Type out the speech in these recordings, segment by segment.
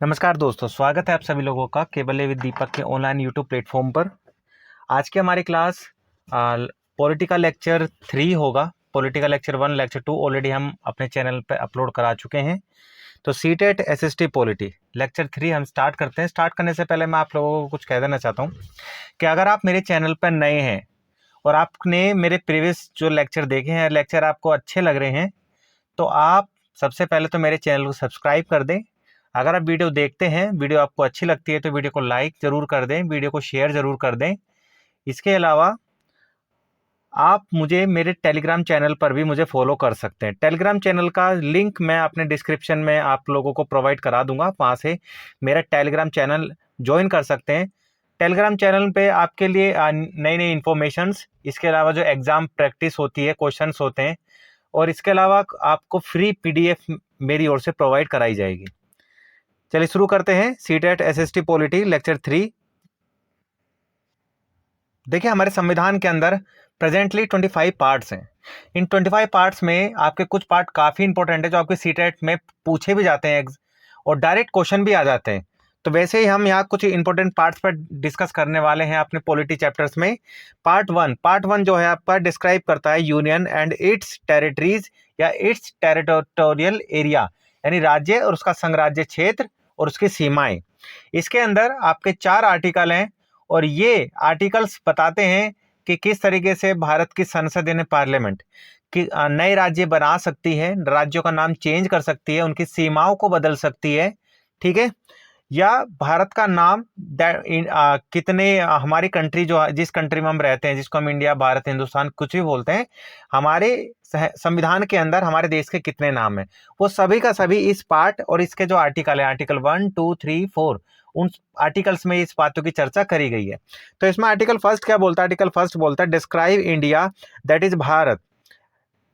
नमस्कार दोस्तों, स्वागत है आप सभी लोगों का केबल विद दीपक के ऑनलाइन यूट्यूब प्लेटफॉर्म पर। आज की हमारी क्लास पॉलिटिकल लेक्चर 3 होगा। पॉलिटिकल लेक्चर 1, लेक्चर 2 ऑलरेडी हम अपने चैनल पर अपलोड करा चुके हैं। तो सीटेट एसएसटी पॉलिटी लेक्चर 3 हम स्टार्ट करते हैं। स्टार्ट करने से पहले मैं आप लोगों को कुछ कह देना चाहता हूँ कि अगर आप मेरे चैनल पर नए हैं और आपने मेरे प्रीवियस जो लेक्चर देखे हैं, लेक्चर आपको अच्छे लग रहे हैं, तो आप सबसे पहले तो मेरे चैनल को सब्सक्राइब कर दें। अगर आप वीडियो देखते हैं, वीडियो आपको अच्छी लगती है, तो वीडियो को लाइक ज़रूर कर दें, वीडियो को शेयर ज़रूर कर दें। इसके अलावा आप मुझे मेरे टेलीग्राम चैनल पर भी मुझे फॉलो कर सकते हैं। टेलीग्राम चैनल का लिंक मैं अपने डिस्क्रिप्शन में आप लोगों को प्रोवाइड करा दूंगा, वहाँ से मेरा टेलीग्राम चैनल ज्वाइन कर सकते हैं। टेलीग्राम चैनल पे आपके लिए नई नई इन्फॉर्मेशंस, इसके अलावा जो एग्ज़ाम प्रैक्टिस होती है, क्वेश्चंस होते हैं, और इसके अलावा आपको फ्री पीडीएफ मेरी ओर से प्रोवाइड कराई जाएगी। चलिए शुरू करते हैं। CTET SST polity lecture 3। देखिए, हमारे संविधान के अंदर प्रेजेंटली 25 पार्ट्स हैं। इन 25 पार्ट्स में आपके कुछ पार्ट काफ़ी इंपॉर्टेंट है, जो आपके सीटेट में पूछे भी जाते हैं और डायरेक्ट क्वेश्चन भी आ जाते हैं। तो वैसे ही हम यहाँ कुछ इंपॉर्टेंट पार्ट्स पर डिस्कस करने वाले हैं अपने पॉलिटी चैप्टर्स में। पार्ट वन जो है आपका डिस्क्राइब करता है यूनियन एंड इट्स टेरिटरीज या इट्स टेरिटोरियल एरिया, यानी राज्य और उसका संघराज्य क्षेत्र और उसकी सीमाएं। इसके अंदर आपके 4 आर्टिकल हैं और ये आर्टिकल्स बताते हैं कि किस तरीके से भारत की संसद यानी पार्लियामेंट कि नए राज्य बना सकती है, राज्यों का नाम चेंज कर सकती है, उनकी सीमाओं को बदल सकती है, ठीक है, या भारत का नाम कितने हमारी कंट्री जो जिस कंट्री में हम रहते हैं, जिसको हम इंडिया, भारत, हिंदुस्तान कुछ भी बोलते हैं, हमारे संविधान के अंदर हमारे देश के कितने नाम हैं, वो सभी का सभी इस पार्ट और इसके जो आर्टिकल है, आर्टिकल 1, 2, 3, 4, उन आर्टिकल्स में इस बातों की चर्चा करी गई है। तो इसमें आर्टिकल फर्स्ट क्या बोलता है? आर्टिकल फर्स्ट बोलता है describe India that is Bharat,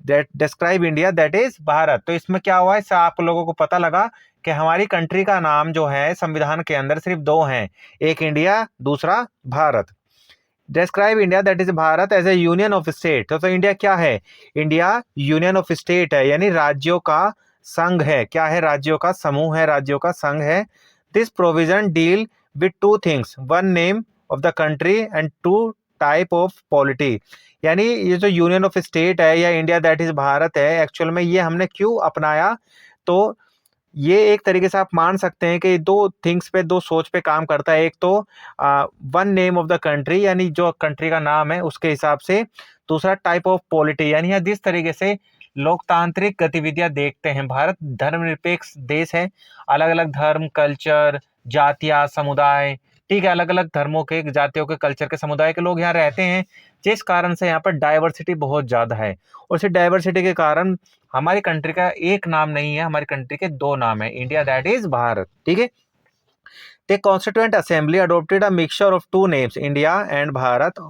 describe India that is Bharat. तो इसमें क्या हुआ है, इससे आप लोगों को पता लगा कि हमारी कंट्री का नाम जो है संविधान के अंदर सिर्फ 2 हैं, एक इंडिया, दूसरा Bharat. Describe India that is Bharat as a union of state. तो इंडिया क्या है? इंडिया यूनियन ऑफ स्टेट है, यानी राज्यों का संघ है। क्या है? राज्यों का समूह है, राज्यों का संघ है। This provision deal with 2 things, 1 name of the country and 2 type of polity. यानी ये जो यूनियन ऑफ स्टेट है या इंडिया दैट इज भारत है, एक्चुअल में ये हमने क्यों अपनाया? तो ये एक तरीके से आप मान सकते हैं कि 2 थिंग्स पे, 2 सोच पे काम करता है। एक तो 1 नेम ऑफ द कंट्री, यानी जो कंट्री का नाम है उसके हिसाब से। दूसरा टाइप ऑफ पॉलिटी, यानी यहाँ जिस तरीके से लोकतांत्रिक गतिविधियां देखते हैं। भारत धर्मनिरपेक्ष देश है, अलग अलग धर्म, कल्चर, जातियां, समुदाय, ठीक है, अलग अलग धर्मों के, जातियों के, कल्चर के, समुदाय के लोग यहाँ रहते हैं, जिस कारण से यहाँ पर डाइवर्सिटी बहुत ज़्यादा है। और इस डाइवर्सिटी के कारण हमारी कंट्री का एक नाम नहीं है, हमारी कंट्री के 2 नाम है, इंडिया दैट इज भारत, ठीक है। The constituent assembly adopted a mixture of 2 names, India and Bharat.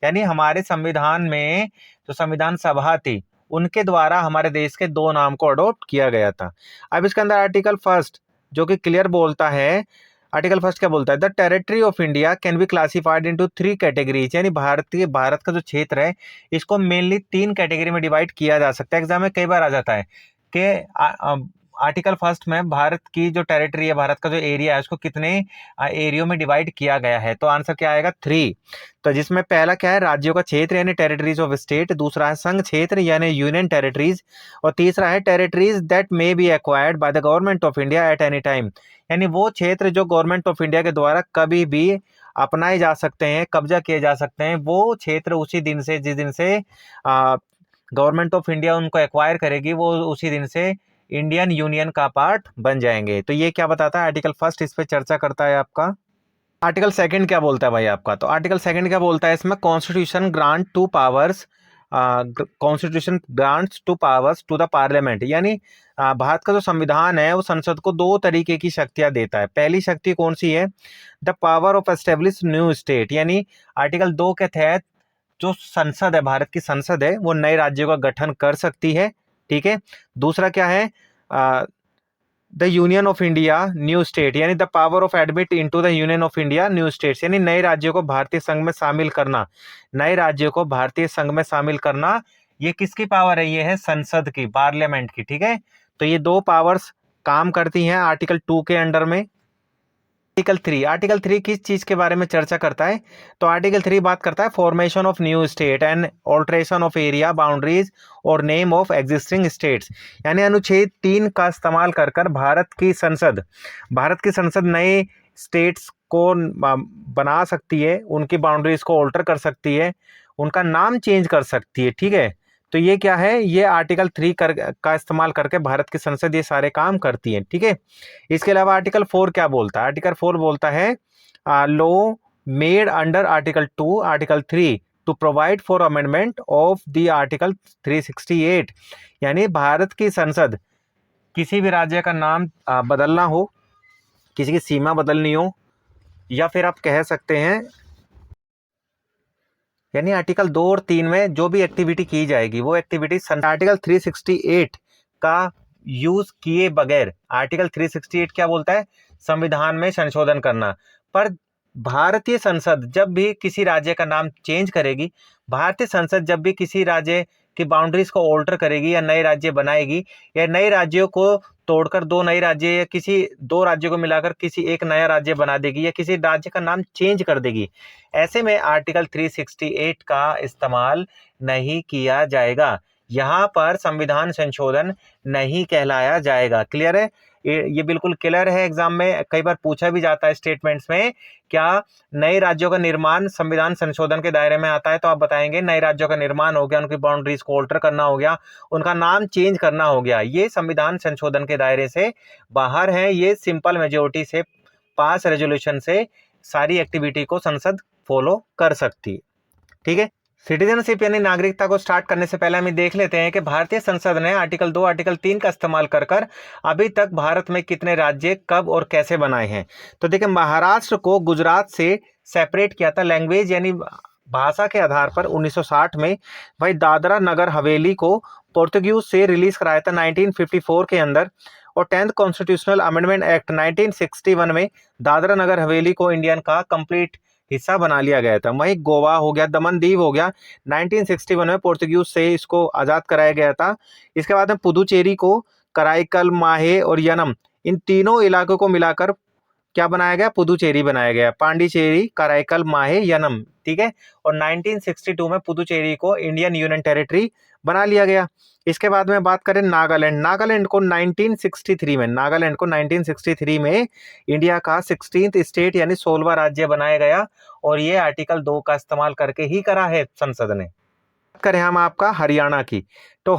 यानी हमारे संविधान में जो संविधान सभा थी, उनके द्वारा हमारे देश के 2 नाम को अडोप्ट किया गया था। अब इसके अंदर आर्टिकल फर्स्ट जो कि क्लियर बोलता है, आर्टिकल फर्स्ट क्या बोलता है? The territory of India can be classified into 3 categories, यानी भारत का जो क्षेत्र है इसको मेनली 3 कैटेगरी में डिवाइड किया जा सकता है। एग्जाम में कई बार आ जाता है कि आर्टिकल फर्स्ट में भारत की जो टेरिटरी है, भारत का जो एरिया है, उसको कितने एरियो में डिवाइड किया गया है? तो आंसर क्या आएगा? 3। तो जिसमें पहला क्या है? राज्यों का क्षेत्र यानी टेरिटरीज ऑफ स्टेट, दूसरा है संघ क्षेत्र यानी यूनियन टेरिटरीज, और तीसरा है territories that may be acquired by the government of India at any time, यानी वो क्षेत्र जो गवर्नमेंट ऑफ इंडिया के द्वारा कभी भी अपनाए जा सकते हैं, कब्जा किए जा सकते हैं। वो क्षेत्र उसी दिन से, जिस दिन से गवर्नमेंट ऑफ इंडिया उनको एक्वायर करेगी, वो उसी दिन से इंडियन यूनियन का पार्ट बन जाएंगे। तो ये क्या बताता है? आर्टिकल फर्स्ट इस पे चर्चा करता है आपका। आर्टिकल सेकंड क्या बोलता है भाई आपका? तो आर्टिकल सेकंड क्या बोलता है इसमें? Constitution grant 2 powers, constitution grants 2 powers to the parliament, यानी भारत का जो संविधान है वो संसद को 2 तरीके की शक्तियां देता है। पहली शक्ति कौन सी है? The power of establish new state, यानी आर्टिकल 2 के तहत जो संसद है, भारत की संसद है, वो नए राज्यों का गठन कर सकती है, ठीक है। दूसरा क्या है? The union of India new state, यानी the power of admit into the union of India new states, यानी नए राज्यों को भारतीय संघ में शामिल करना। नए राज्यों को भारतीय संघ में शामिल करना, ये किसकी पावर है? ये है संसद की, पार्लियामेंट की, ठीक है। तो ये 2 पावर्स काम करती हैं आर्टिकल 2 के अंडर में। आर्टिकल 3 किस चीज़ के बारे में चर्चा करता है? तो आर्टिकल 3 बात करता है formation of new state and alteration of area boundaries और नेम ऑफ एग्जिस्टिंग स्टेट्स। यानी अनुच्छेद 3 का इस्तेमाल कर कर भारत की संसद नए स्टेट्स को बना सकती है, उनकी बाउंड्रीज को ऑल्टर कर सकती है, उनका नाम चेंज कर सकती है। ठीक है, तो ये क्या है, ये आर्टिकल 3 का इस्तेमाल करके भारत की संसद ये सारे काम करती है। ठीक है, इसके अलावा आर्टिकल 4 क्या बोलता है? आर्टिकल 4 बोलता है law made under article 2 article 3 to provide for amendment of the article 368। यानी भारत की संसद किसी भी राज्य का नाम बदलना हो, किसी की सीमा बदलनी हो, या फिर आप कह सकते हैं यानी आर्टिकल 2 और 3 में जो भी एक्टिविटी की जाएगी वो एक्टिविटी आर्टिकल 368 का यूज किए बगैर, आर्टिकल 368 क्या बोलता है? संविधान में संशोधन करना। पर भारतीय संसद जब भी किसी राज्य का नाम चेंज करेगी, भारतीय संसद जब भी किसी राज्य की बाउंड्रीज को ऑल्टर करेगी या नए राज्य बनाएगी, या नए राज्यों को तोड़कर दो नए राज्य या किसी दो राज्यों को मिलाकर किसी एक नया राज्य बना देगी, या किसी राज्य का नाम चेंज कर देगी, ऐसे में आर्टिकल 368 का इस्तेमाल नहीं किया जाएगा। यहाँ पर संविधान संशोधन नहीं कहलाया जाएगा। क्लियर है? ये बिल्कुल क्लियर है। एग्जाम में कई बार पूछा भी जाता है स्टेटमेंट्स में, क्या नए राज्यों का निर्माण संविधान संशोधन के दायरे में आता है? तो आप बताएंगे नए राज्यों का निर्माण हो गया, उनकी बाउंड्रीज को ऑल्टर करना हो गया, उनका नाम चेंज करना हो गया, ये संविधान संशोधन के दायरे से बाहर है। ये सिंपल मेजोरिटी से पास रेजोल्यूशन से सारी एक्टिविटी को संसद फॉलो कर सकती है। ठीक है, सिटीजनशिप यानी नागरिकता को स्टार्ट करने से पहले हम देख लेते हैं कि भारतीय संसद ने आर्टिकल 2 आर्टिकल 3 का इस्तेमाल कर कर अभी तक भारत में कितने राज्य कब और कैसे बनाए हैं। तो देखिए, महाराष्ट्र को गुजरात से सेपरेट किया था लैंग्वेज यानी भाषा के आधार पर 1960 में। भाई दादरा नगर हवेली को पोर्तुगीज से रिलीज कराया था 1954 के अंदर। और 10th कॉन्स्टिट्यूशनल अमेंडमेंट एक्ट 1961 में दादरा नगर हवेली को इंडियन का कंप्लीट हिस्सा बना लिया गया था। वहीं गोवा हो गया, दमन दीव हो गया, 1961 में पोर्तुगीज से इसको आज़ाद कराया गया था। इसके बाद में पुदुचेरी को कराईकल, माहे और यनम, इन तीनों इलाकों को मिलाकर क्या बनाया गया? पुदुचेरी बनाया गया। पांडिचेरी, कराईकल, माहे, यनम। ठीक है, और 1962 में पुदुचेरी को इंडियन यूनियन टेरिटरी बना लिया गया। इसके बाद में बात करें नागालैंड को 1963 में इंडिया का 16th स्टेट यानी 16वां राज्य बनाया गया, और ये आर्टिकल 2 का इस्तेमाल करके ही करा है संसद ने। बात करें हम आपका हरियाणा की, तो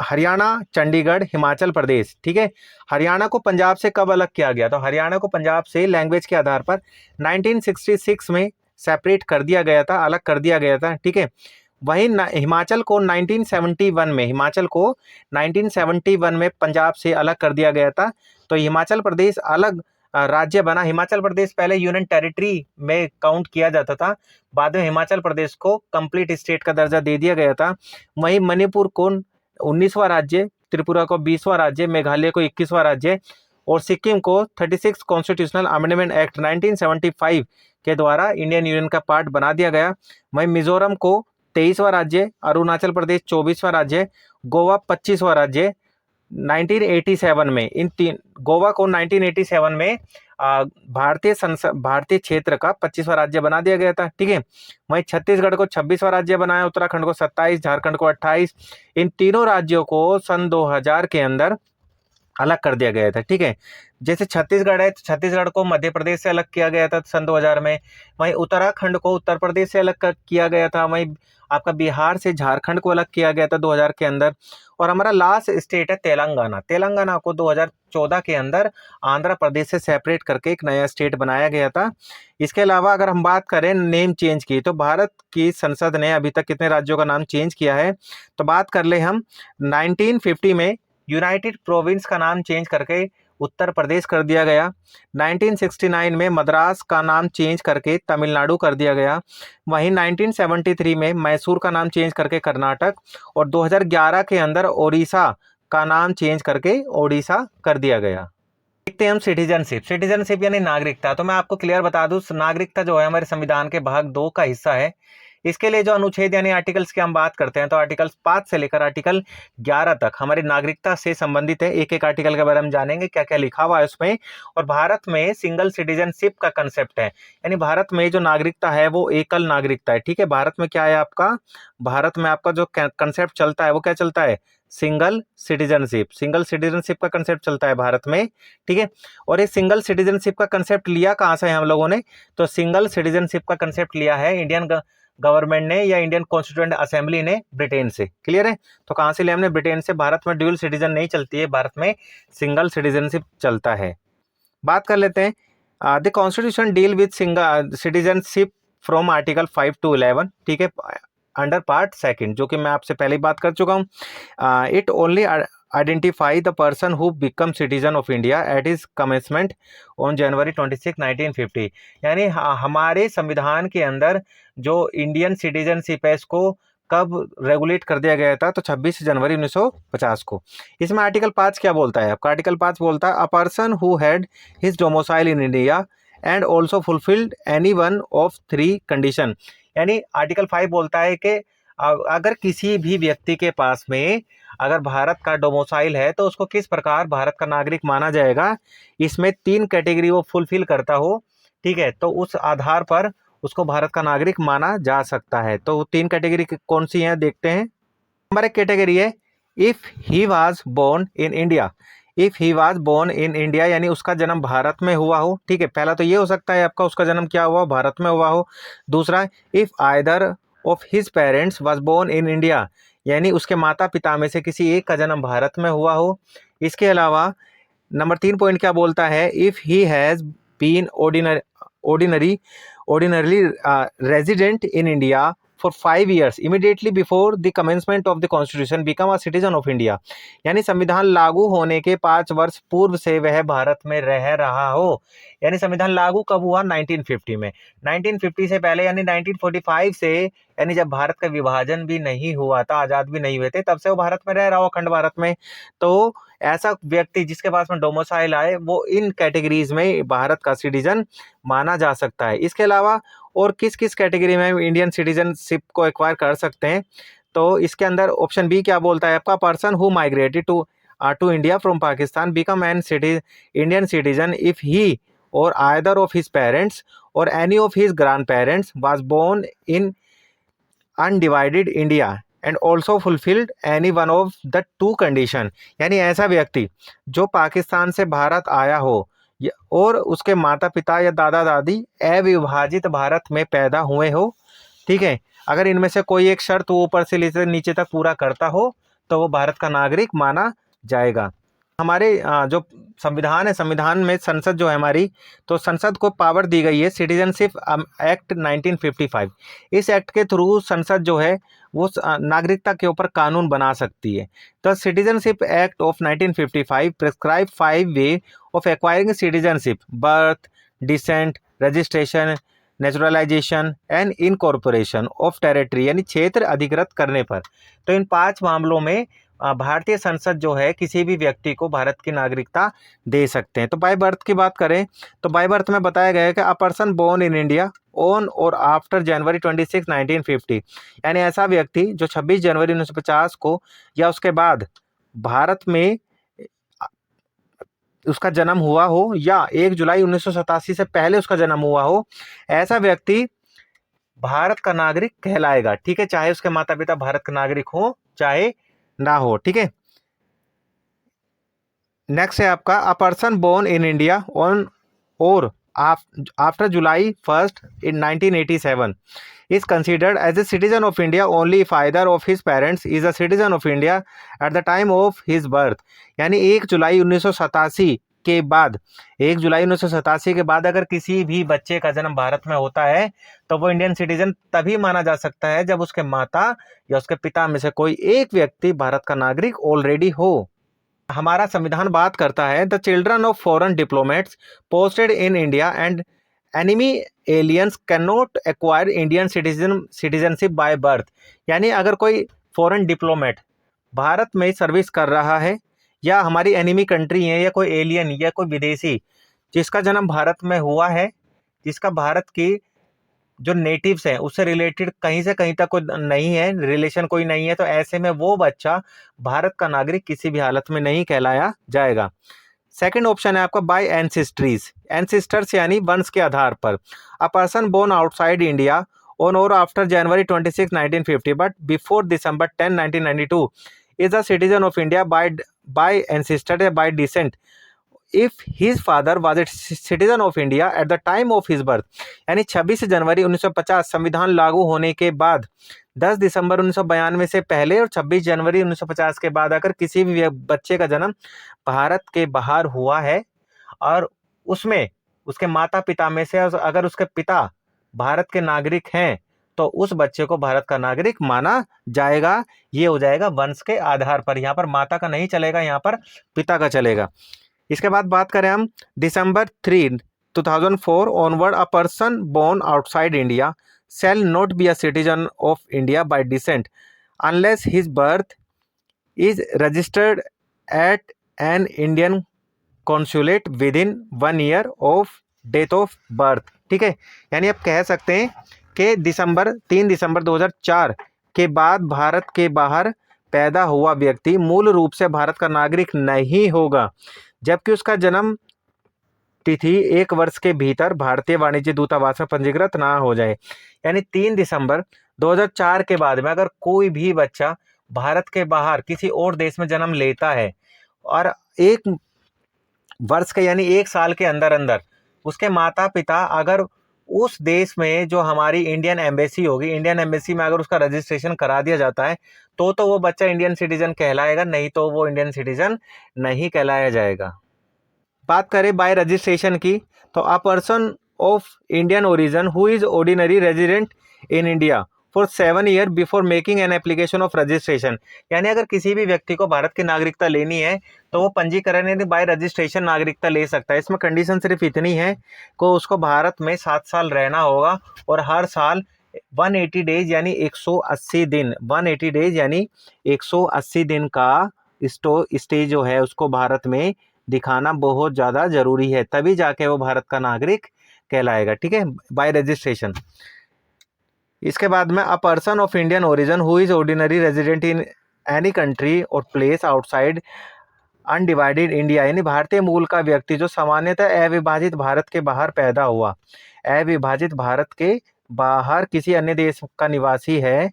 हरियाणा, चंडीगढ़, हिमाचल प्रदेश। ठीक है, हरियाणा को पंजाब से कब अलग किया गया? तो हरियाणा को पंजाब से लैंग्वेज के आधार पर 1966 में सेपरेट कर दिया गया था, अलग कर दिया गया था। ठीक है, वहीं हिमाचल को 1971 में पंजाब से अलग कर दिया गया था। तो हिमाचल प्रदेश अलग राज्य बना। हिमाचल प्रदेश पहले यूनियन टेरिटरी में काउंट किया जाता था, बाद में हिमाचल प्रदेश को कंप्लीट स्टेट का दर्जा दे दिया गया था। वहीं मणिपुर को 19वां राज्य, त्रिपुरा को 20वां राज्य, मेघालय को 21वां राज्य और सिक्किम को 36 कॉन्स्टिट्यूशनल अमेंडमेंट एक्ट 1975 के द्वारा इंडियन यूनियन का पार्ट बना दिया गया। वहीं मिजोरम को 23वां राज्य, अरुणाचल प्रदेश 24वां राज्य, गोवा 25वां राज्य 1987 में। गोवा को 1987 में भारतीय क्षेत्र का 25वां राज्य बना दिया गया था। ठीक है, वहीं छत्तीसगढ़ को 26वां राज्य बनाया, उत्तराखंड को 27, झारखंड को 28। इन तीनों राज्यों को सन 2000 के अंदर अलग कर दिया गया था। ठीक है, जैसे छत्तीसगढ़ है तो छत्तीसगढ़ को मध्य प्रदेश से अलग किया गया था सन 2000 में। वहीं उत्तराखंड को उत्तर प्रदेश से अलग किया गया था। वहीं आपका बिहार से झारखंड को अलग किया गया था 2000 के अंदर। और हमारा लास्ट स्टेट है तेलंगाना को 2014 के अंदर आंध्र प्रदेश से सेपरेट करके एक नया स्टेट बनाया गया था। इसके अलावा अगर हम बात करें नेम चेंज की, तो भारत की संसद ने अभी तक कितने राज्यों का नाम चेंज किया है? तो बात कर ले हम 1950 में यूनाइटेड प्रोविंस का नाम चेंज करके उत्तर प्रदेश कर दिया गया। 1969 में मद्रास का नाम चेंज करके तमिलनाडु कर दिया गया। वहीं 1973 में मैसूर का नाम चेंज करके कर्नाटक, और 2011 के अंदर ओडिशा का नाम चेंज करके ओडिशा कर दिया गया। देखते हैं हम सिटीजनशिप यानी नागरिकता। तो मैं आपको क्लियर बता दूं, नागरिकता जो है हमारे संविधान के भाग 2 का हिस्सा है। इसके लिए जो अनुच्छेद यानी आर्टिकल्स की हम बात करते हैं तो आर्टिकल 5 से लेकर आर्टिकल 11 तक हमारी नागरिकता से संबंधित है। एक एक आर्टिकल के बारे में जानेंगे क्या क्या लिखा हुआ है उसमें। और भारत में सिंगल सिटीजनशिप का कंसेप्ट है, यानी भारत में जो नागरिकता है वो एकल नागरिकता है। ठीक है, भारत में क्या है आपका, भारत में आपका जो कंसेप्ट चलता है वो क्या चलता है, सिंगल सिटीजनशिप। सिंगल सिटीजनशिप का कंसेप्ट चलता है भारत में। ठीक है, और ये सिंगल सिटीजनशिप का कंसेप्ट लिया कहाँ से है हम लोगों ने, तो सिंगल सिटीजनशिप का कंसेप्ट लिया है इंडियन गवर्नमेंट ने या इंडियन कॉन्स्टिट्यूएंट असेंबली ने ब्रिटेन से। क्लियर है, तो कहाँ से लिया हमने, ब्रिटेन से। भारत में ड्यूल सिटीजन नहीं चलती है, भारत में सिंगल सिटीजनशिप चलता है। बात कर लेते हैं the constitution deal with single citizenship from article 5 to 11। ठीक है, अंडर पार्ट सेकंड, जो कि मैं आपसे पहले ही बात कर चुका हूँ। It only identify the person who become citizen of India eight is commencement on January 26, 1950। यानी हमारे संविधान के अंदर जो इंडियन सिटीजनशिप है इसको कब रेगुलेट कर दिया गया था, तो 26 जनवरी 1950 को। इसमें आर्टिकल 5 क्या बोलता है आपका, आर्टिकल 5 बोलता है a person who had his domicile in India and also fulfilled any one of 3 condition. यानी आर्टिकल 5 बोलता है कि अगर किसी भी व्यक्ति के पास में अगर भारत का डोमिसाइल है तो उसको किस प्रकार भारत का नागरिक माना जाएगा। इसमें 3 कैटेगरी वो फुलफिल करता हो, ठीक है, तो उस आधार पर उसको भारत का नागरिक माना जा सकता है। तो 3 कैटेगरी कौन सी हैं देखते हैं। नंबर 1 कैटेगरी है if he was born in India. If he was born in India यानी उसका जन्म भारत में हुआ हो। ठीक है, पहला तो ये हो सकता है आपका उसका जन्म क्या हुआ, भारत में हुआ हो। दूसरा, if either of his parents was born in India, यानी उसके माता पिता में से किसी एक का जन्म भारत में हुआ हो। इसके अलावा नंबर 3 पॉइंट क्या बोलता है, if he has been ordinarily resident in India for 5 years immediately before the commencement of the constitution become a citizen of India। यानी संविधान लागू होने के 5 वर्ष पूर्व से वह भारत में रह रहा हो। यानी संविधान लागू कब हुआ, 1950 में। 1950 से पहले यानी 1945 से, यानी जब भारत का विभाजन भी नहीं हुआ था, आज़ाद भी नहीं हुए थे, तब से वो भारत में रह रहा हो, अखंड भारत में। तो ऐसा व्यक्ति जिसके पास में डोमिसाइल आए वो इन कैटेगरीज में भारत का सिटीजन माना जा सकता है। इसके अलावा और किस किस कैटेगरी में इंडियन सिटीजनशिप को एक्वायर कर सकते हैं, तो इसके अंदर ऑप्शन बी क्या बोलता है आपका, person who migrated to India from Pakistan become an Indian citizen if he or either of his parents or any of his grandparents was born in undivided India and also fulfilled any one of the 2 condition. यानी ऐसा व्यक्ति जो पाकिस्तान से भारत आया हो और उसके माता पिता या दादा दादी अविभाजित भारत में पैदा हुए हो। ठीक है, अगर इनमें से कोई एक शर्त वो ऊपर से लेकर नीचे तक पूरा करता हो तो वो भारत का नागरिक माना जाएगा। हमारे जो संविधान है, संविधान में संसद जो है हमारी, तो संसद को पावर दी गई है सिटीजनशिप एक्ट 1955। इस एक्ट के थ्रू संसद जो है वो नागरिकता के ऊपर कानून बना सकती है। तो citizenship act of 1955 prescribe 5 way of acquiring citizenship, birth, descent, registration, naturalisation and incorporation of territory, यानी क्षेत्र अधिकृत करने पर। तो इन 5 मामलों में भारतीय संसद जो है किसी भी व्यक्ति को भारत की नागरिकता दे सकते हैं। तो बाय बर्थ की बात करें तो बाय बर्थ में बताया गया है कि a person born in India on or after January 26, 1950, यानी ऐसा व्यक्ति जो 26 जनवरी 1950 को या उसके बाद भारत में उसका जन्म हुआ हो या 1 जुलाई 1987 से पहले उसका जन्म हुआ हो, ऐसा व्यक्ति भारत का नागरिक कहलाएगा। ठीक है, चाहे उसके माता पिता भारत के नागरिक हो चाहे ना हो। ठीक है, नेक्स्ट है आपका a person born in India on or after July 1 in 1987 is considered as a citizen of India only if either of his parents is a citizen of India at the time of his birth। यानी 1 जुलाई 1987 के बाद 1 जुलाई 1987 के बाद अगर किसी भी बच्चे का जन्म भारत में होता है तो वो इंडियन सिटीजन तभी माना जा सकता है जब उसके माता या उसके पिता में से कोई एक व्यक्ति भारत का नागरिक ऑलरेडी हो। हमारा संविधान बात करता है the children of foreign diplomats posted in India and enemy aliens can not acquire Indian citizenship by birth. यानी अगर कोई फॉरेन डिप्लोमेट भारत में सर्विस कर रहा है या हमारी एनिमी कंट्री है या कोई एलियन या कोई विदेशी जिसका जन्म भारत में हुआ है, जिसका भारत की जो नेटिव्स हैं उससे रिलेटेड कहीं से कहीं तक कोई नहीं है, रिलेशन कोई नहीं है, तो ऐसे में वो बच्चा भारत का नागरिक किसी भी हालत में नहीं कहलाया जाएगा। सेकंड ऑप्शन है आपका बाय एंसेस्ट्रीज, एंसेस्टर्स यानी वंश के आधार पर। A person born outside India on or after January 26 1950 but before December 10 1992 is a citizen of India by ancestor या by descent if his father was a citizen of India at the time of his birth. यानी 26 जनवरी 1950 संविधान लागू होने के बाद 10 दिसंबर 1992 से पहले और 26 जनवरी 1950 के बाद अगर किसी भी बच्चे का जन्म भारत के बाहर हुआ है और उसमें उसके माता पिता में से अगर उसके पिता भारत के नागरिक हैं तो उस बच्चे को भारत का नागरिक माना जाएगा। ये हो जाएगा वंश के आधार पर, यहाँ पर माता का नहीं चलेगा, यहाँ पर पिता का चलेगा। इसके बाद बात करें हम December 3 2004 onward, a person born outside India shall not be a citizen of India by descent unless his birth is registered at an Indian consulate within 1 year of death of birth. ठीक है, यानी आप कह सकते हैं कि 3 दिसंबर 2004 के बाद भारत के बाहर पैदा हुआ व्यक्ति मूल रूप से भारत का नागरिक नहीं होगा जबकि उसका जन्म तिथि 1 वर्ष के भीतर भारतीय वाणिज्य दूतावास में पंजीकृत ना हो जाए। यानी 3 दिसंबर 2004 के बाद में अगर कोई भी बच्चा भारत के बाहर किसी और देश में जन्म लेता है और 1 वर्ष के यानी 1 साल के अंदर अंदर उसके माता पिता अगर उस देश में जो हमारी इंडियन एम्बेसी होगी, इंडियन एम्बेसी में अगर उसका रजिस्ट्रेशन करा दिया जाता है तो वो बच्चा इंडियन सिटीजन कहलाएगा, नहीं तो वो इंडियन सिटीजन नहीं कहलाया जाएगा। बात करें बाय रजिस्ट्रेशन की तो a person of Indian origin who is ordinary resident in India for 7 year before making an application of registration. यानी अगर किसी भी व्यक्ति को भारत की नागरिकता लेनी है तो वो पंजीकरण यानी बाय रजिस्ट्रेशन नागरिकता ले सकता है। इसमें कंडीशन सिर्फ इतनी है कि उसको भारत में 7 साल रहना होगा और हर साल 180 डेज यानी 180 दिन 180 डेज यानी 180 दिन का स्टे जो है उसको भारत में दिखाना बहुत ज़्यादा जरूरी है, तभी जाके वो भारत का नागरिक कहलाएगा। ठीक है, बाय रजिस्ट्रेशन। इसके बाद में a person of Indian origin who is ordinary resident in any country और प्लेस आउटसाइड अनडिवाइडेड इंडिया, यानी भारतीय मूल का व्यक्ति जो सामान्यतः अविभाजित भारत के बाहर पैदा हुआ, अविभाजित भारत के बाहर किसी अन्य देश का निवासी है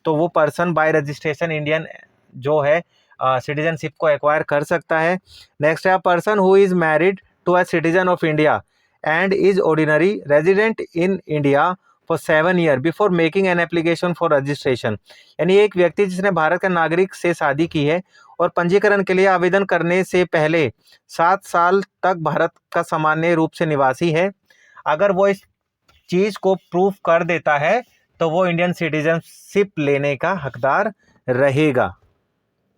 तो वो पर्सन बाय रजिस्ट्रेशन इंडियन जो है सिटीजनशिप को एक्वायर कर सकता है। नेक्स्ट है person who is married to a citizen of India and is ordinary resident in India for 7 year before making an application for registration. यानी एक व्यक्ति जिसने भारत के नागरिक से शादी की है और पंजीकरण के लिए आवेदन करने से पहले 7 साल तक भारत का सामान्य रूप से निवासी है, अगर वो इस चीज को प्रूफ कर देता है तो वो इंडियन सिटीजनशिप लेने का हकदार रहेगा।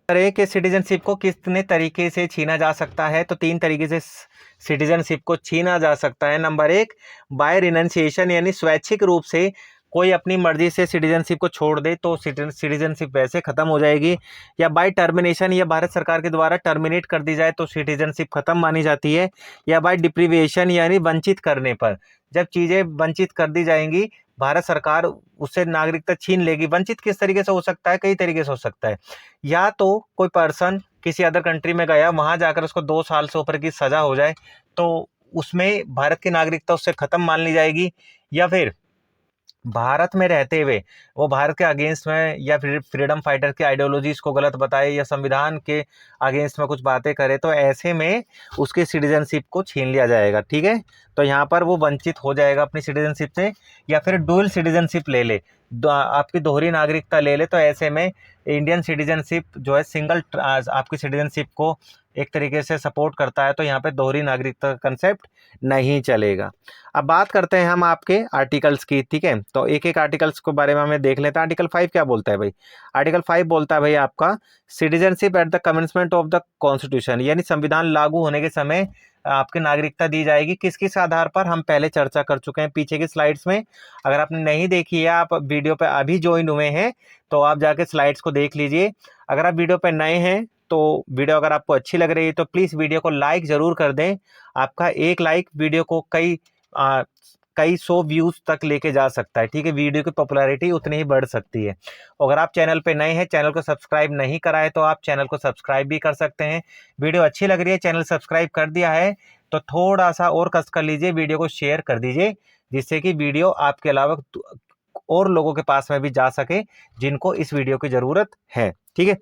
तरह के सिटीजनशिप को कितने तरीके से छीना जा सकता है, तो 3 तरीके से सिटीजनशिप को छीना जा सकता है। नंबर 1 बाय रिनंसिएशन, यानी स्वैच्छिक रूप से कोई अपनी मर्जी से सिटीजनशिप को छोड़ दे तो सिटीजनशिप वैसे खत्म हो जाएगी, या बाय टर्मिनेशन, या भारत सरकार के द्वारा टर्मिनेट कर दी जाए तो सिटीजनशिप खत्म मानी जाती है, या बाय डिप्रीविएशन यानी वंचित करने पर, जब चीज़ें वंचित कर दी जाएंगी भारत सरकार उससे नागरिकता छीन लेगी। वंचित किस तरीके से हो सकता है, कई तरीके से हो सकता है। या तो कोई पर्सन किसी अदर कंट्री में गया, वहां जाकर उसको 2 साल से ऊपर की सजा हो जाए तो उसमें भारत की नागरिकता उससे खत्म मान ली जाएगी, या फिर भारत में रहते हुए वो भारत के अगेंस्ट में या फिर फ्रीडम फाइटर की आइडियोलॉजीज को गलत बताए या संविधान के अगेंस्ट में कुछ बातें करे तो ऐसे में उसकी सिटीजनशिप को छीन लिया जाएगा। ठीक है, तो यहाँ पर वो वंचित हो जाएगा अपनी सिटीजनशिप से, या फिर डुअल सिटीजनशिप ले ले, आपकी दोहरी नागरिकता ले ले, तो ऐसे में इंडियन सिटीजनशिप जो है सिंगल आपकी सिटीजनशिप को एक तरीके से सपोर्ट करता है, तो यहाँ पे दोहरी नागरिकता का कंसेप्ट नहीं चलेगा। अब बात करते हैं हम आपके आर्टिकल्स की। ठीक है, तो एक एक आर्टिकल्स के बारे में हमें देख लेते हैं। आर्टिकल 5 क्या बोलता है भाई? आर्टिकल 5 बोलता है भाई आपका citizenship at the commencement of the constitution, यानी संविधान लागू होने के समय आपकी नागरिकता दी जाएगी। किस किस आधार पर हम पहले चर्चा कर चुके हैं पीछे की स्लाइड्स में। अगर आपने नहीं देखी है, आप वीडियो पे अभी ज्वाइन हुए हैं तो आप जाके स्लाइड्स को देख लीजिए। अगर आप वीडियो पे नए हैं तो वीडियो अगर आपको अच्छी लग रही है तो प्लीज़ वीडियो को लाइक ज़रूर कर दें। आपका एक लाइक वीडियो को कई कई 100 व्यूज तक लेके जा सकता है। ठीक है, वीडियो की पॉपुलैरिटी उतनी ही बढ़ सकती है। अगर आप चैनल पे नए हैं, चैनल को सब्सक्राइब नहीं करा है, तो आप चैनल को सब्सक्राइब भी कर सकते हैं। वीडियो अच्छी लग रही है, चैनल सब्सक्राइब कर दिया है तो थोड़ा सा और कष्ट कर लीजिए, वीडियो को शेयर कर दीजिए, जिससे कि वीडियो आपके अलावा और लोगों के पास में भी जा सके जिनको इस वीडियो की जरूरत है। ठीक है,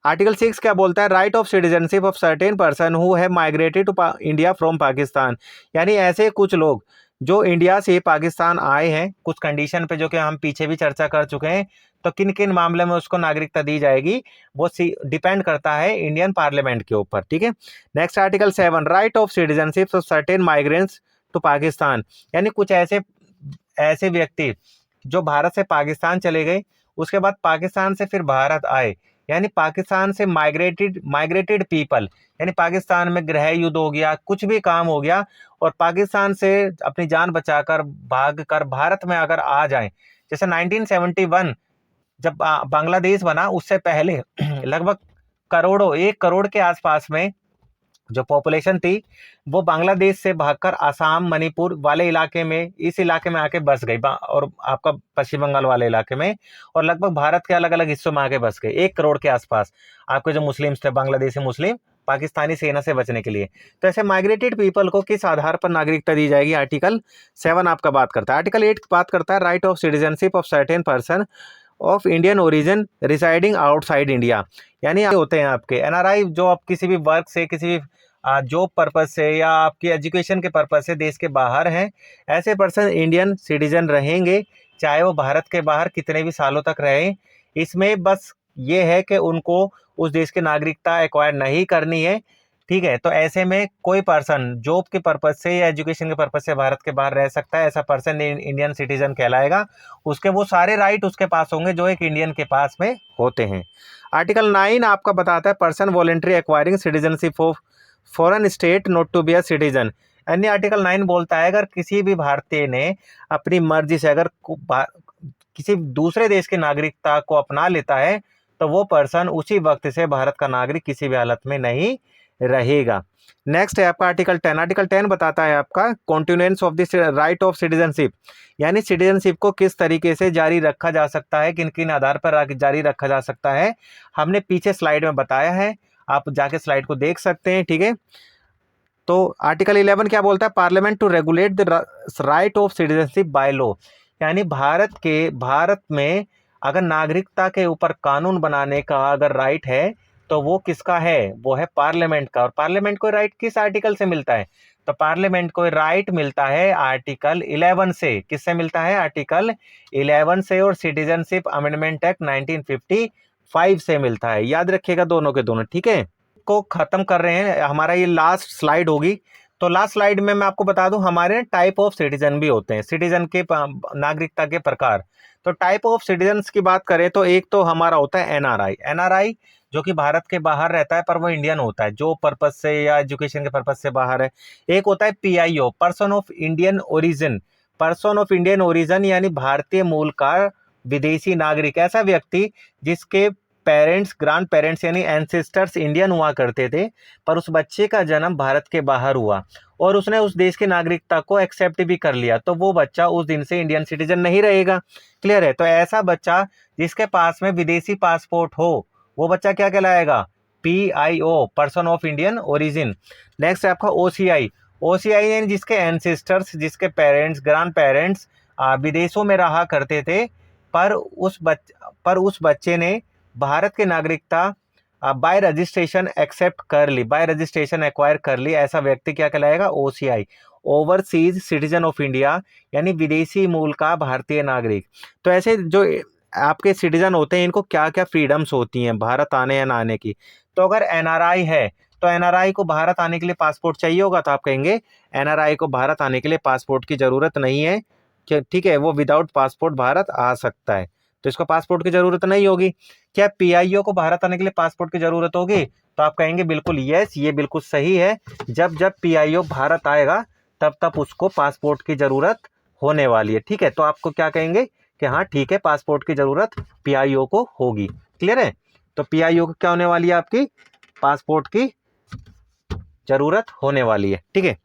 आर्टिकल 6 क्या बोलता है? Right of citizenship of certain person who have migrated to India from Pakistan. यानी ऐसे कुछ लोग जो इंडिया से पाकिस्तान आए हैं कुछ कंडीशन पे, जो कि हम पीछे भी चर्चा कर चुके हैं, तो किन किन मामले में उसको नागरिकता दी जाएगी वो डिपेंड करता है इंडियन पार्लियामेंट के ऊपर। ठीक है, next article 7, right of citizenship of certain migrants to Pakistan. यानी कुछ ऐसे ऐसे व्यक्ति जो भारत से पाकिस्तान चले गए, उसके बाद पाकिस्तान से फिर भारत आए, यानी पाकिस्तान से माइग्रेटेड पीपल, यानी पाकिस्तान में गृह युद्ध हो गया, कुछ भी काम हो गया और पाकिस्तान से अपनी जान बचाकर भागकर भारत में अगर आ जाए, जैसे 1971 जब बांग्लादेश बना, उससे पहले लगभग 1 करोड़ के आसपास में जो पॉपुलेशन थी वो बांग्लादेश से भागकर आसाम, मणिपुर वाले इलाके में, इस इलाके में आके बस गई, और आपका पश्चिम बंगाल वाले इलाके में, और लगभग भारत के अलग अलग हिस्सों में आके बस गए 1 करोड़ के आसपास। आपके जो मुस्लिम्स थे, बांग्लादेशी मुस्लिम, पाकिस्तानी सेना से बचने के लिए। तो ऐसे माइग्रेटेड पीपल को किस आधार पर नागरिकता दी जाएगी? आर्टिकल 7 आपका बात करता है। आर्टिकल 8 बात करता है right of citizenship of certain person of Indian origin residing outside India. यानी होते हैं आपके एनआरआई, जो आप किसी भी वर्क से, किसी भी जॉब पर्पज से या आपकी एजुकेशन के पर्पज से देश के बाहर हैं, ऐसे पर्सन इंडियन सिटीजन रहेंगे, चाहे वो भारत के बाहर कितने भी सालों तक रहें। इसमें बस ये है कि उनको उस देश की नागरिकता एक्वायर नहीं करनी है। ठीक है, तो ऐसे में कोई पर्सन जॉब के पर्पज से या एजुकेशन के पर्पज से भारत के बाहर रह सकता है, ऐसा पर्सन इंडियन सिटीजन कहलाएगा। उसके वो सारे राइट उसके पास होंगे जो एक इंडियन के पास में होते हैं। आर्टिकल 9 आपका बताता है person voluntary acquiring citizenship of foreign state not to be a citizen. यानी आर्टिकल 9 बोलता है अगर किसी भी भारतीय ने अपनी मर्जी से अगर किसी दूसरे देश की नागरिकता को अपना लेता है तो वो पर्सन उसी वक्त से भारत का नागरिक किसी भी हालत में नहीं रहेगा। नेक्स्ट है आपका आर्टिकल 10। आर्टिकल 10 बताता है आपका continuance of this right of citizenship, यानी सिटीजनशिप को किस तरीके से जारी रखा जा सकता है, किन किन आधार पर जारी रखा जा सकता है, हमने पीछे स्लाइड में बताया है, आप जाके स्लाइड को देख सकते हैं। ठीक है, तो आर्टिकल 11 क्या बोलता है? Parliament to regulate the right of citizenship by law. यानी भारत में अगर नागरिकता के ऊपर कानून बनाने का अगर राइट है तो वो किसका है? वो है पार्लियामेंट का। और पार्लियामेंट को राइट किस आर्टिकल से मिलता है? तो पार्लियामेंट को राइट मिलता है आर्टिकल 11 से। किससे मिलता है? आर्टिकल 11 से, और सिटीजनशिप अमेंडमेंट एक्ट 1955 से मिलता है। याद रखिएगा दोनों के दोनों। ठीक है, को खत्म कर रहे हैं, हमारा ये लास्ट स्लाइड होगी। तो लास्ट स्लाइड में मैं आपको बता दूं हमारे टाइप ऑफ सिटीजन भी होते हैं, सिटीजन के नागरिकता के प्रकार। तो टाइप ऑफ सिटीजन्स की बात करें तो एक तो हमारा होता है एनआरआई जो कि भारत के बाहर रहता है पर वो इंडियन होता है, जो पर्पज से या एजुकेशन के पर्पज से बाहर है। एक होता है PIO, person of Indian origin. Person of Indian origin यानी भारतीय मूल का विदेशी नागरिक, ऐसा व्यक्ति जिसके पेरेंट्स, ग्रैंड पेरेंट्स यानी एंसेस्टर्स इंडियन हुआ करते थे, पर उस बच्चे का जन्म भारत के बाहर हुआ और उसने उस देश की नागरिकता को एक्सेप्ट भी कर लिया, तो वो बच्चा उस दिन से इंडियन सिटीजन नहीं रहेगा। क्लियर है? तो ऐसा बच्चा जिसके पास में विदेशी पासपोर्ट हो वो बच्चा क्या कहलाएगा? PIO, person of Indian origin. Next है आपका ओसीआई। ओसीआई यानी जिसके एंसेस्टर्स, जिसके पेरेंट्स, ग्रैंड पेरेंट्स विदेशों में रहा करते थे, पर उस बच्चे ने भारत की नागरिकता बाय रजिस्ट्रेशन एक्सेप्ट कर ली, बाय रजिस्ट्रेशन एक्वायर कर ली, ऐसा व्यक्ति क्या कहलाएगा? OCI, overseas citizen of India, यानी विदेशी मूल का भारतीय नागरिक। तो ऐसे जो आपके सिटीजन होते हैं इनको क्या क्या फ्रीडम्स होती हैं भारत आने या ना आने की? तो अगर एनआरआई है तो एनआरआई को भारत आने के लिए पासपोर्ट चाहिए होगा, तो आप कहेंगे एनआरआई को भारत आने के लिए पासपोर्ट की जरूरत नहीं है। ठीक है, वो विदाउट पासपोर्ट भारत आ सकता है, तो इसको पासपोर्ट की जरूरत नहीं होगी। क्या पीआईओ को भारत आने के लिए पासपोर्ट की जरूरत होगी? तो आप कहेंगे बिल्कुल यस, ये बिल्कुल सही है। जब जब पीआईओ भारत आएगा तब तब उसको पासपोर्ट की जरूरत होने वाली है। ठीक है, तो आपको क्या कहेंगे कि हाँ ठीक है, पासपोर्ट की जरूरत पीआईओ को होगी। क्लियर है? तो पीआईओ को क्या होने वाली है? आपकी पासपोर्ट की जरूरत होने वाली है। ठीक है,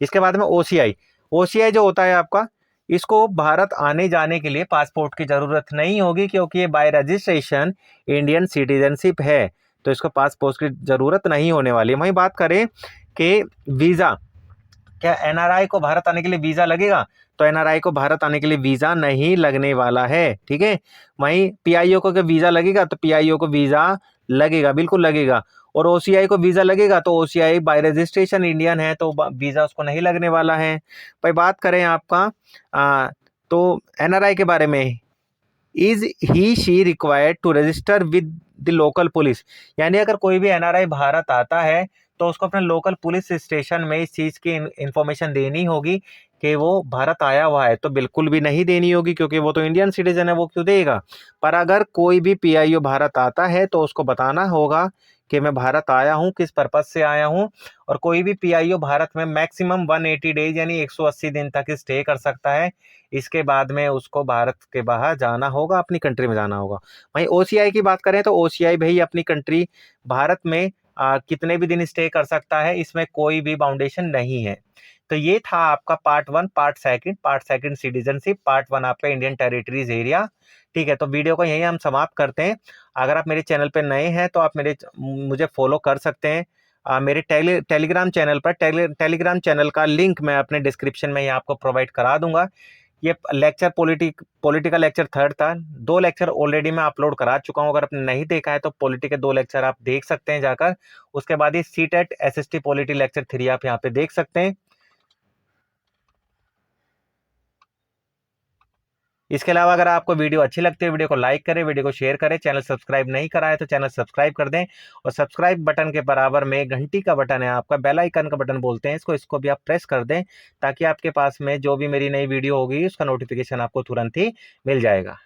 इसके बाद में ओसीआई। ओसीआई जो होता है आपका इसको भारत आने जाने के लिए पासपोर्ट की ज़रूरत नहीं होगी, क्योंकि ये बाय रजिस्ट्रेशन इंडियन सिटीजनशिप है, तो इसको पासपोर्ट की ज़रूरत नहीं होने वाली है। वहीं बात करें कि वीज़ा, क्या एनआरआई को भारत आने के लिए वीज़ा लगेगा? तो एनआरआई को भारत आने के लिए वीज़ा नहीं लगने वाला है, ठीक है। वहीं पीआईओ को क्या वीज़ा लगेगा? तो पीआईओ को वीज़ा लगेगा, बिल्कुल लगेगा। और ओसीआई को वीज़ा लगेगा, तो ओसीआई बाय रजिस्ट्रेशन इंडियन है, तो वीज़ा उसको नहीं लगने वाला है। भाई बात करें आपका तो एनआरआई के बारे में, is he she required to register with the local police, यानी अगर कोई भी एनआरआई भारत आता है तो उसको अपने लोकल पुलिस स्टेशन में इस चीज़ की इंफॉर्मेशन देनी होगी कि वो भारत आया हुआ है? तो बिल्कुल भी नहीं देनी होगी, क्योंकि वो तो इंडियन सिटीजन है, वो क्यों देगा। पर अगर कोई भी पीआईओ भारत आता है तो उसको बताना होगा कि मैं भारत आया हूँ, किस पर्पज़ से आया हूँ। और कोई भी पीआईओ भारत में मैक्सिमम 180 डेज यानी 180 दिन तक स्टे कर सकता है। इसके बाद में उसको भारत के बाहर जाना होगा, अपनी कंट्री में जाना होगा। वहीं ओसीआई की बात करें तो ओसीआई भाई अपनी कंट्री भारत में कितने भी दिन स्टे कर सकता है, इसमें कोई भी बाउंडेशन नहीं है। तो ये था आपका part 1, part second citizenship, part 1 आपका इंडियन टेरिटरीज एरिया। ठीक है, तो वीडियो को यहीं हम समाप्त करते हैं। अगर आप मेरे चैनल पे नए हैं तो आप मुझे फॉलो कर सकते हैं। मेरे टेलीग्राम चैनल पर, टेलीग्राम चैनल का लिंक मैं अपने डिस्क्रिप्शन में यहाँ आपको प्रोवाइड करा दूंगा। ये लेक्चर पॉलिटिकल लेक्चर 3rd था। 2 लेक्चर ऑलरेडी मैं अपलोड करा चुका हूँ, अगर आपने नहीं देखा है तो पॉलिटी के 2 लेक्चर आप देख सकते हैं जाकर। उसके बाद ये सीटेट एसएसटी पॉलिटी लेक्चर 3 आप यहाँ पे देख सकते हैं। इसके अलावा अगर आपको वीडियो अच्छी लगती है, वीडियो को लाइक करें, वीडियो को शेयर करें। चैनल सब्सक्राइब नहीं करा है तो चैनल सब्सक्राइब कर दें, और सब्सक्राइब बटन के बराबर में घंटी का बटन है आपका, बेल आइकन का बटन बोलते हैं इसको भी आप प्रेस कर दें, ताकि आपके पास में जो भी मेरी नई वीडियो होगी उसका नोटिफिकेशन आपको तुरंत ही मिल जाएगा।